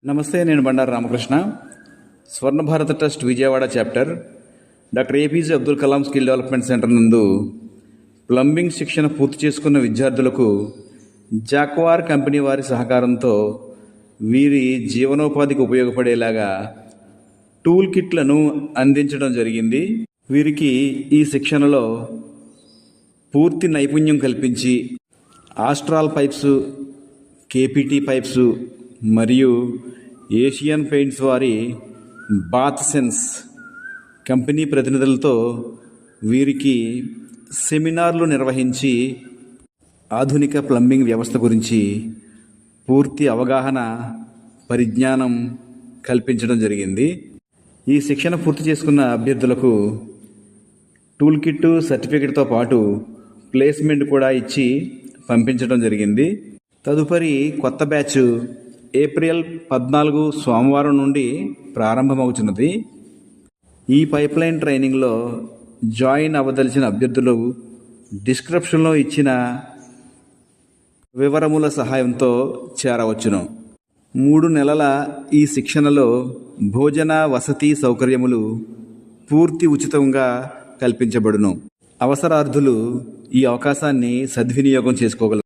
నమస్తే, నేను బండారు రామకృష్ణ. స్వర్ణ భారత trust Vijayawada chapter doctor APJ Abdul Kalam skill development centre నందు ప్లంబింగ్ శిక్షణ పూర్తి చేసుకున్న విద్యార్థులకు జాక్వార్ కంపెనీ వారి సహకారంతో వీరి జీవనోపాధికి ఉపయోగపడేలాగా టూల్ కిట్లను అందించడం జరిగింది. వీరికి ఈ శిక్షణలో పూర్తి నైపుణ్యం కల్పించి ఆస్ట్రాల్ పైప్స్, కేపీటీ పైప్స్ మరియు ఏషియన్ పెయింట్స్ వారి బాత్ సెన్స్ కంపెనీ ప్రతినిధులతో వీరికి సెమినార్లు నిర్వహించి ఆధునిక ప్లంబింగ్ వ్యవస్థ గురించి పూర్తి అవగాహన, పరిజ్ఞానం కల్పించడం జరిగింది. ఈ శిక్షణ పూర్తి చేసుకున్న అభ్యర్థులకు టూల్ కిట్ సర్టిఫికెట్తో పాటు ప్లేస్మెంట్ కూడా ఇచ్చి పంపించడం జరిగింది. తదుపరి కొత్త బ్యాచ్ ఏప్రిల్ 14 సోమవారం నుండి ప్రారంభమవుతున్నది. ఈ పైప్లైన్ ట్రైనింగ్లో జాయిన్ అవ్వదలిచిన అభ్యర్థులు డిస్క్రిప్షన్లో ఇచ్చిన వివరముల సహాయంతో చేరవచ్చును. 3 నెలల ఈ శిక్షణలో భోజన వసతి సౌకర్యములు పూర్తి ఉచితంగా కల్పించబడును. అవసరార్థులు ఈ అవకాశాన్ని సద్వినియోగం చేసుకోగలరు.